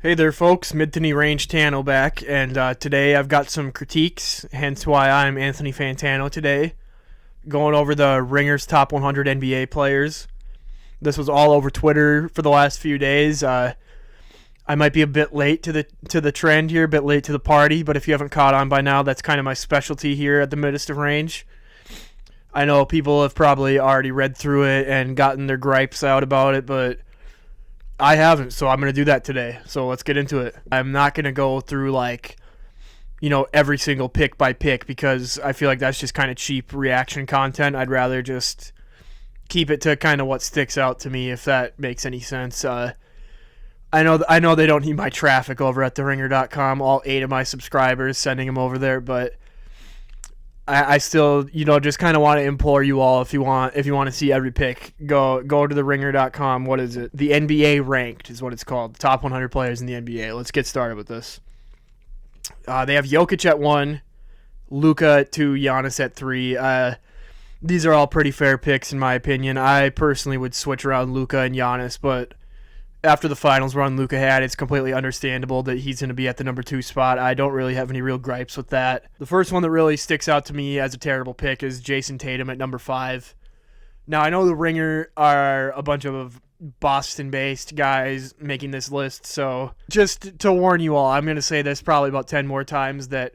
Hey there, folks. Mid-Tenney Range Tano back, and today I've got some critiques, hence why I'm Anthony Fantano today, going over the Ringer's Top 100 NBA players. This was all over Twitter for the last few days. I might be a bit late to the trend here, a bit late to the party, but if you haven't caught on by now, that's kind of my specialty here at the Midwest of Range. I know people have probably already read through it and gotten their gripes out about it, but I haven't, so I'm going to do that today. So let's get into it. I'm not going to go through every single pick by pick because I feel like that's just kind of cheap reaction content. I'd rather just keep it to kind of what sticks out to me, if that makes any sense. I know they don't need my traffic over at theringer.com, all 8 of my subscribers sending them over there, but I still, just kind of want to implore you all, if you want to see every pick, go to theringer.com. What is it? The NBA Ranked is what it's called. The top 100 players in the NBA. Let's get started with this. They have Jokic at 1, Luka at 2, Giannis at 3. These are all pretty fair picks in my opinion. I personally would switch around Luka and Giannis, but after the finals run Luka had, it's completely understandable that he's going to be at the number 2 spot. I don't really have any real gripes with that. The first one that really sticks out to me as a terrible pick is Jason Tatum at number 5. Now, I know the Ringer are a bunch of Boston-based guys making this list, so just to warn you all, I'm going to say this probably about 10 more times, that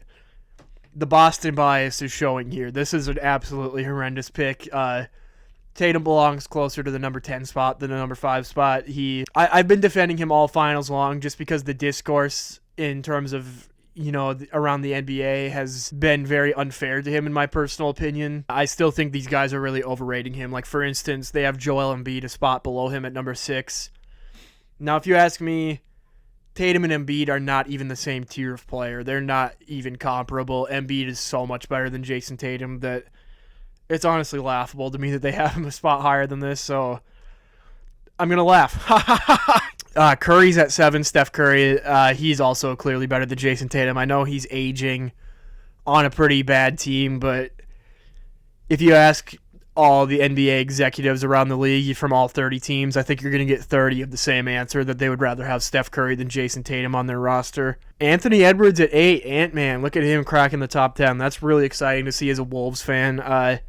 the Boston bias is showing here. This is an absolutely horrendous pick. Tatum belongs closer to the number 10 spot than the number 5 spot. I've been defending him all finals long just because the discourse in terms of, around the NBA has been very unfair to him in my personal opinion. I still think these guys are really overrating him. Like, for instance, they have Joel Embiid a spot below him at number 6. Now, if you ask me, Tatum and Embiid are not even the same tier of player. They're not even comparable. Embiid is so much better than Jason Tatum that it's honestly laughable to me that they have him a spot higher than this, so I'm going to laugh. Curry's at 7, Steph Curry. He's also clearly better than Jason Tatum. I know he's aging on a pretty bad team, but if you ask all the NBA executives around the league from all 30 teams, I think you're going to get 30 of the same answer, that they would rather have Steph Curry than Jason Tatum on their roster. Anthony Edwards at 8, Ant-Man. Look at him cracking the top 10. That's really exciting to see as a Wolves fan.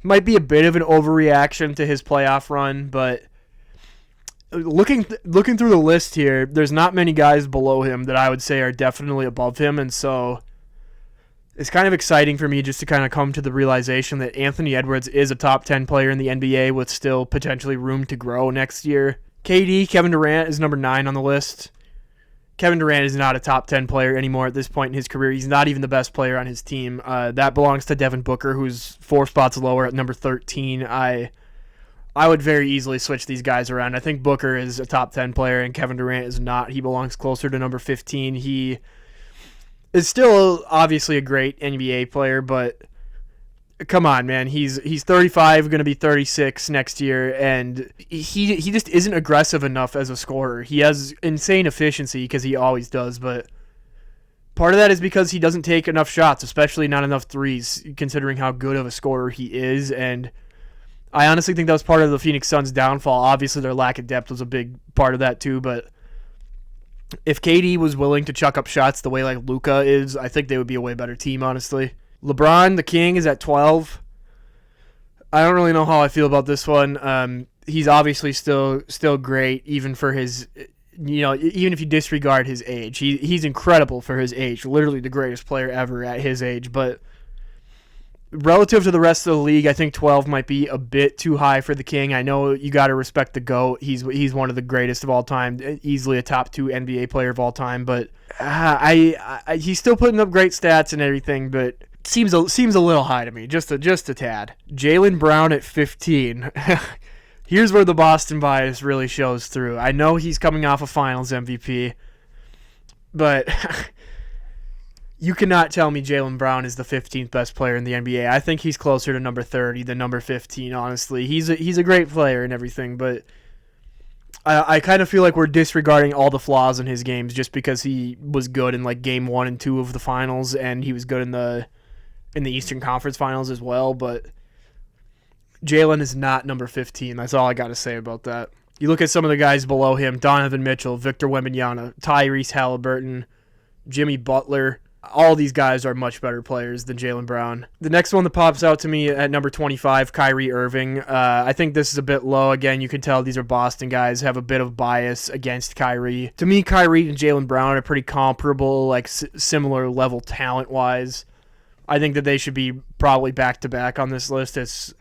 Might be a bit of an overreaction to his playoff run, but looking through the list here, there's not many guys below him that I would say are definitely above him, and so it's kind of exciting for me just to kind of come to the realization that Anthony Edwards is a top 10 player in the NBA with still potentially room to grow next year. Kevin Durant is number 9 on the list. Kevin Durant is not a top 10 player anymore at this point in his career. He's not even the best player on his team. That belongs to Devin Booker, who's 4 spots lower at number 13. I would very easily switch these guys around. I think Booker is a top 10 player and Kevin Durant is not. He belongs closer to number 15. He is still obviously a great NBA player, but come on, man. He's 35, going to be 36 next year, and he just isn't aggressive enough as a scorer. He has insane efficiency because he always does, but part of that is because he doesn't take enough shots, especially not enough threes, considering how good of a scorer he is, and I honestly think that was part of the Phoenix Suns' downfall. Obviously, their lack of depth was a big part of that too, but if KD was willing to chuck up shots the way like Luka is, I think they would be a way better team, honestly. LeBron, the King, is at 12. I don't really know how I feel about this one. He's obviously still great, even for his, even if you disregard his age. He's incredible for his age, literally the greatest player ever at his age. But relative to the rest of the league, I think 12 might be a bit too high for the King. I know you got to respect the GOAT. He's one of the greatest of all time, easily a top 2 NBA player of all time. But he's still putting up great stats and everything, but seems a little high to me, just a tad. Jaylen Brown at 15. Here's where the Boston bias really shows through. I know he's coming off a Finals MVP, but you cannot tell me Jaylen Brown is the 15th best player in the NBA. I think he's closer to number 30 than number 15, honestly. He's a great player and everything, but I kind of feel like we're disregarding all the flaws in his games just because he was good in like game 1 and 2 of the finals, and he was good in the Eastern Conference Finals as well, but Jaylen is not number 15. That's all I got to say about that. You look at some of the guys below him: Donovan Mitchell, Victor Wembanyama, Tyrese Halliburton, Jimmy Butler. All these guys are much better players than Jaylen Brown. The next one that pops out to me at number 25, Kyrie Irving. I think this is a bit low. Again, you can tell these are Boston guys, have a bit of bias against Kyrie. To me, Kyrie and Jaylen Brown are pretty comparable, like similar level talent-wise. I think that they should be probably back-to-back on this list. It's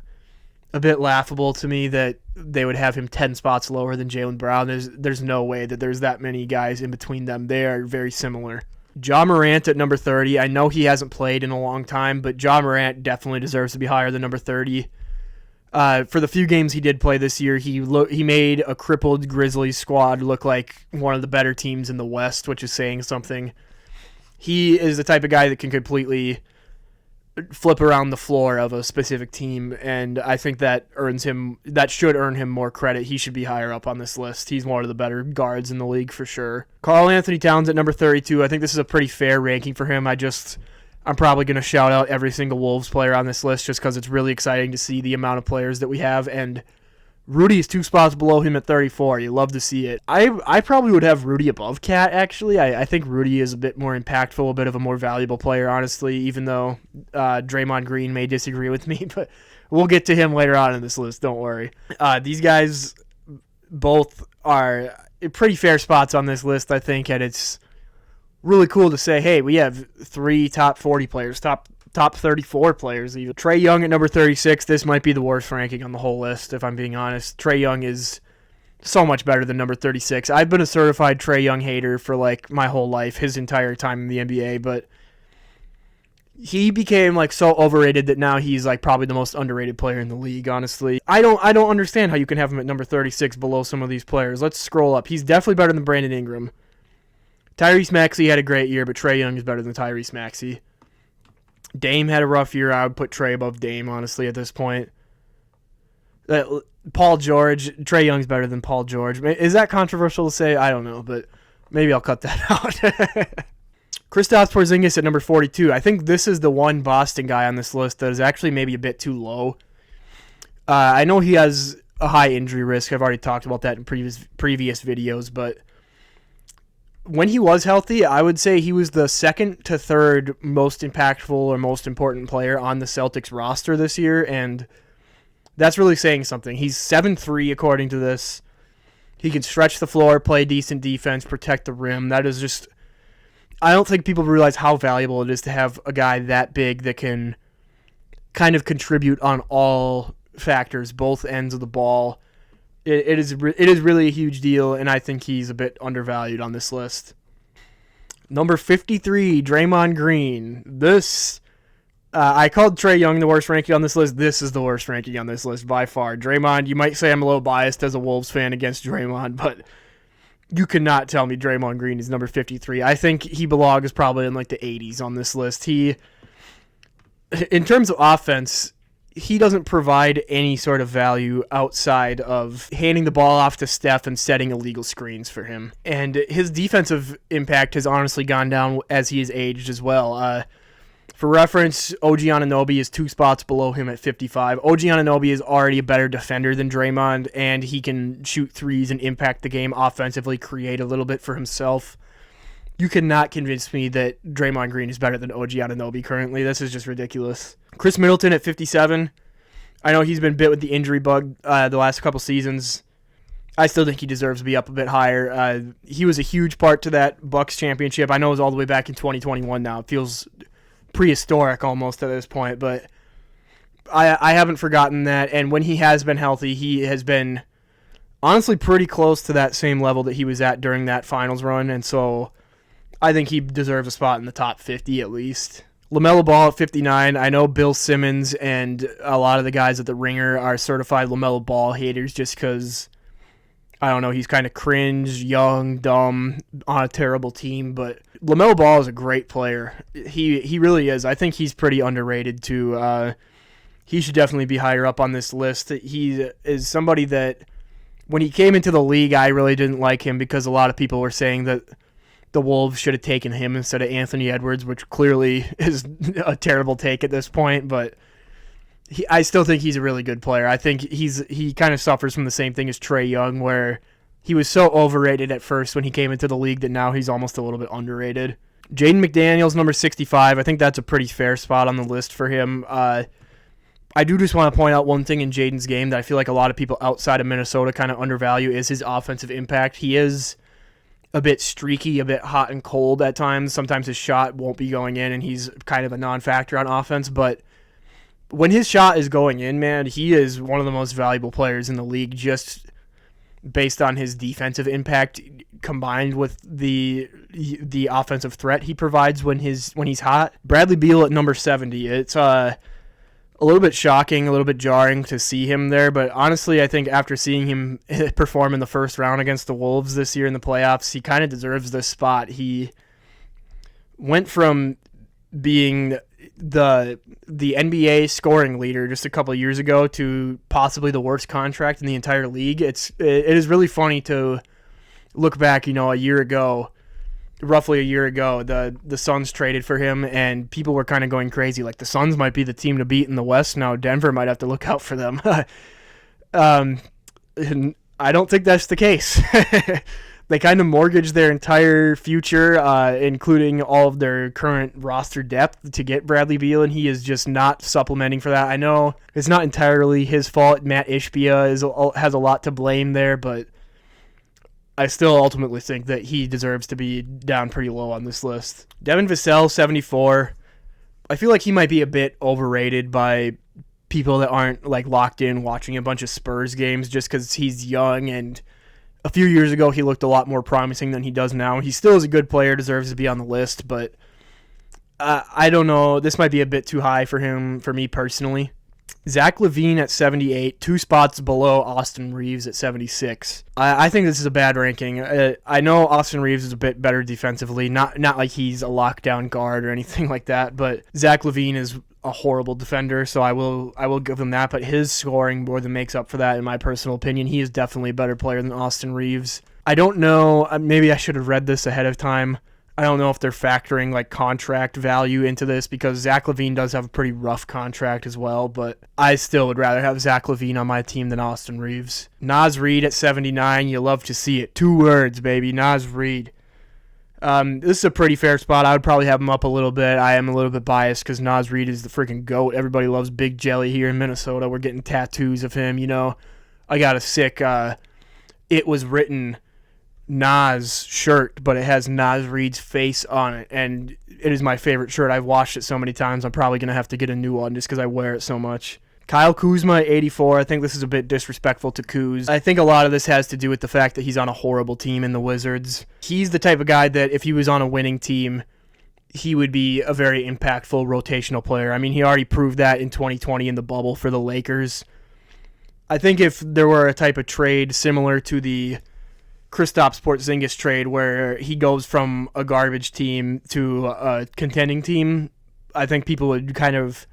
a bit laughable to me that they would have him 10 spots lower than Jaylen Brown. There's no way that there's that many guys in between them. They are very similar. Ja Morant at number 30. I know he hasn't played in a long time, but Ja Morant definitely deserves to be higher than number 30. For the few games he did play this year, he made a crippled Grizzlies squad look like one of the better teams in the West, which is saying something. He is the type of guy that can completely flip around the floor of a specific team, and I think that should earn him more credit. He should be higher up on this list. He's one of the better guards in the league for sure. Karl-Anthony Towns at number 32. I think this is a pretty fair ranking for him. I'm probably going to shout out every single Wolves player on this list just because it's really exciting to see the amount of players that we have, and Rudy is 2 spots below him at 34. You love to see it. I probably would have Rudy above Cat, actually. I think Rudy is a bit more impactful, a bit of a more valuable player, honestly, even though Draymond Green may disagree with me, but we'll get to him later on in this list, don't worry. These guys both are pretty fair spots on this list, I think, and it's really cool to say, hey, we have 3 top 40 players, top 34 players even. Trae Young at number 36. This might be the worst ranking on the whole list, if I'm being honest. Trae Young is so much better than number 36. I've been a certified Trae Young hater for like my whole life, his entire time in the NBA, but he became like so overrated that now he's like probably the most underrated player in the league, honestly. I don't understand how you can have him at number 36 below some of these players. Let's scroll up. He's definitely better than Brandon Ingram. Tyrese Maxey had a great year, but Trae Young is better than Tyrese Maxey. Dame had a rough year. I would put Trae above Dame, honestly, at this point. Paul George. Trae Young's better than Paul George. Is that controversial to say? I don't know, but maybe I'll cut that out. Kristaps Porzingis at number 42. I think this is the one Boston guy on this list that is actually maybe a bit too low. I know he has a high injury risk. I've already talked about that in previous videos, but when he was healthy, I would say he was the second to third most impactful or most important player on the Celtics roster this year, and that's really saying something. He's 7'3", according to this. He can stretch the floor, play decent defense, protect the rim. That is just... I don't think people realize how valuable it is to have a guy that big that can kind of contribute on all factors, both ends of the ball. It is really a huge deal, and I think he's a bit undervalued on this list. Number 53, Draymond Green. This, I called Trae Young the worst ranking on this list. This is the worst ranking on this list by far. Draymond, you might say I'm a little biased as a Wolves fan against Draymond, but you cannot tell me Draymond Green is number 53. I think he belongs probably in like the 80s on this list. In terms of offense, he doesn't provide any sort of value outside of handing the ball off to Steph and setting illegal screens for him. And his defensive impact has honestly gone down as he has aged as well. For reference, OG Anunoby is 2 spots below him at 55. OG Anunoby is already a better defender than Draymond, and he can shoot threes and impact the game offensively, create a little bit for himself. You cannot convince me that Draymond Green is better than OG Anunoby currently. This is just ridiculous. Chris Middleton at 57. I know he's been bit with the injury bug the last couple seasons. I still think he deserves to be up a bit higher. He was a huge part to that Bucks championship. I know it was all the way back in 2021 now. It feels prehistoric almost at this point, but I haven't forgotten that. And when he has been healthy, he has been honestly pretty close to that same level that he was at during that finals run. And so I think he deserves a spot in the top 50 at least. LaMelo Ball at 59. I know Bill Simmons and a lot of the guys at the Ringer are certified LaMelo Ball haters just because, I don't know, he's kind of cringe, young, dumb, on a terrible team. But LaMelo Ball is a great player. He really is. I think he's pretty underrated too. He should definitely be higher up on this list. He is somebody that, when he came into the league, I really didn't like him because a lot of people were saying that the Wolves should have taken him instead of Anthony Edwards, which clearly is a terrible take at this point, but I still think he's a really good player. I think he kind of suffers from the same thing as Trae Young, where he was so overrated at first when he came into the league that now he's almost a little bit underrated. Jaden McDaniels, number 65. I think that's a pretty fair spot on the list for him. I do just want to point out one thing in Jaden's game that I feel like a lot of people outside of Minnesota kind of undervalue is his offensive impact. He is a bit streaky, a bit hot and cold at times. Sometimes his shot won't be going in, and he's kind of a non-factor on offense. But when his shot is going in, man, he is one of the most valuable players in the league just based on his defensive impact combined with the offensive threat he provides when he's hot. Bradley Beal at number 70. It's a little bit shocking, a little bit jarring to see him there, but honestly, I think after seeing him perform in the first round against the Wolves this year in the playoffs, he kind of deserves this spot. He went from being the NBA scoring leader just a couple of years ago to possibly the worst contract in the entire league. It is really funny to look back, roughly a year ago, the Suns traded for him, and people were kind of going crazy. Like, the Suns might be the team to beat in the West. Now Denver might have to look out for them. I don't think that's the case. They kind of mortgaged their entire future, including all of their current roster depth, to get Bradley Beal, and he is just not supplementing for that. I know it's not entirely his fault. Matt Ishbia has a lot to blame there, but I still ultimately think that he deserves to be down pretty low on this list. Devin Vassell, 74. I feel like he might be a bit overrated by people that aren't like locked in watching a bunch of Spurs games just because he's young, and a few years ago he looked a lot more promising than he does now. He still is a good player, deserves to be on the list, but I don't know. This might be a bit too high for him, for me personally. Zach LaVine at 78, 2 spots below Austin Reeves at 76. I think this is a bad ranking. I know Austin Reeves is a bit better defensively, not like he's a lockdown guard or anything like that, but Zach LaVine is a horrible defender, so I will give him that, but his scoring more than makes up for that in my personal opinion. He is definitely a better player than Austin Reeves. I don't know, maybe I should have read this ahead of time. I don't know if they're factoring like contract value into this because Zach LaVine does have a pretty rough contract as well, but I still would rather have Zach LaVine on my team than Austin Reeves. Naz Reid at 79, you love to see it. 2 words, baby, Naz Reid. This is a pretty fair spot. I would probably have him up a little bit. I am a little bit biased because Naz Reid is the freaking GOAT. Everybody loves Big Jelly here in Minnesota. We're getting tattoos of him, I got a sick, it was written Nas shirt, but it has Naz Reid's face on it, and it is my favorite shirt. I've washed it so many times, I'm probably going to have to get a new one just because I wear it so much. Kyle Kuzma at 84. I think this is a bit disrespectful to Kuz. I think a lot of this has to do with the fact that he's on a horrible team in the Wizards. He's the type of guy that if he was on a winning team, he would be a very impactful rotational player. I mean, he already proved that in 2020 in the bubble for the Lakers. I think if there were a type of trade similar to the Kristaps Porzingis trade where he goes from a garbage team to a contending team, I think people would kind of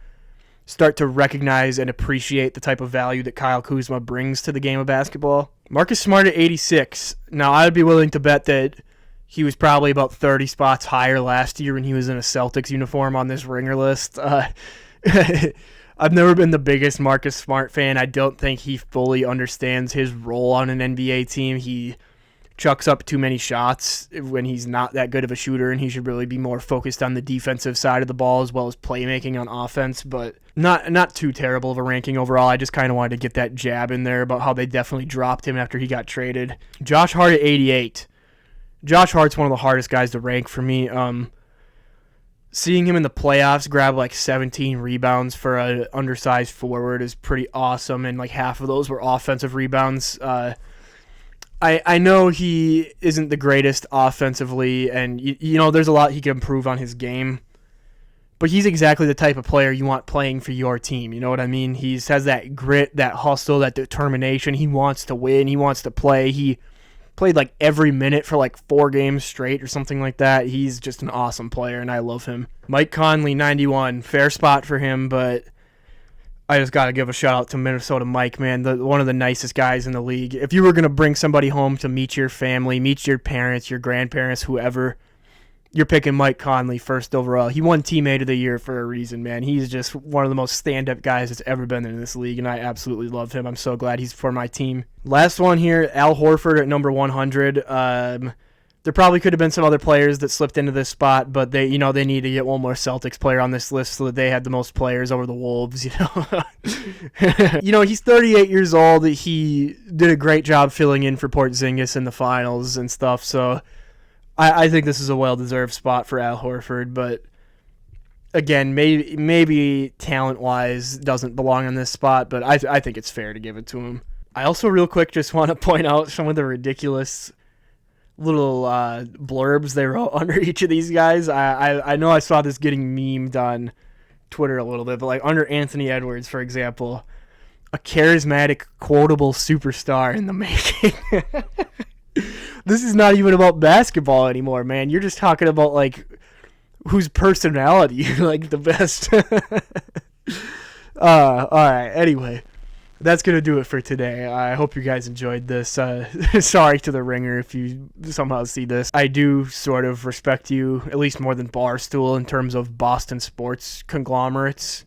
start to recognize and appreciate the type of value that Kyle Kuzma brings to the game of basketball. Marcus Smart at 86. Now, I'd be willing to bet that he was probably about 30 spots higher last year when he was in a Celtics uniform on this ringer list. I've never been the biggest Marcus Smart fan. I don't think he fully understands his role on an NBA team. He chucks up too many shots when he's not that good of a shooter, and he should really be more focused on the defensive side of the ball as well as playmaking on offense, but not too terrible of a ranking overall. I just kind of wanted to get that jab in there about how they definitely dropped him after he got traded. Josh Hart at 88. Josh Hart's one of the hardest guys to rank for me. Seeing him in the playoffs grab like 17 rebounds for an undersized forward is pretty awesome, and like half of those were offensive rebounds. I know he isn't the greatest offensively, and there's a lot he can improve on his game, but he's exactly the type of player you want playing for your team. You know what I mean? He has that grit, that hustle, that determination. He wants to win. He wants to play. He played like every minute for like 4 games straight or something like that. He's just an awesome player, and I love him. Mike Conley, 91. Fair spot for him, but I just got to give a shout out to Minnesota Mike, man. One of the nicest guys in the league. If you were going to bring somebody home to meet your family, meet your parents, your grandparents, whoever, you're picking Mike Conley first overall. He won Teammate of the Year for a reason, man. He's just one of the most stand-up guys that's ever been in this league, and I absolutely love him. I'm so glad he's for my team. Last one here, Al Horford at number 100. There probably could have been some other players that slipped into this spot, but they need to get one more Celtics player on this list so that they had the most players over the Wolves. He's 38 years old. He did a great job filling in for Porzingis in the finals and stuff. So I think this is a well-deserved spot for Al Horford. But again, maybe talent-wise doesn't belong on this spot, but I think it's fair to give it to him. I also real quick just want to point out some of the ridiculous little blurbs they wrote under each of these guys. I know I saw this getting memed on Twitter a little bit, but like under Anthony Edwards, for example, a charismatic, quotable superstar in the making. This is not even about basketball anymore, man. You're just talking about like whose personality you like the best. All right. Anyway, that's going to do it for today. I hope you guys enjoyed this. Sorry to the Ringer if you somehow see this. I do sort of respect you, at least more than Barstool, in terms of Boston sports conglomerates.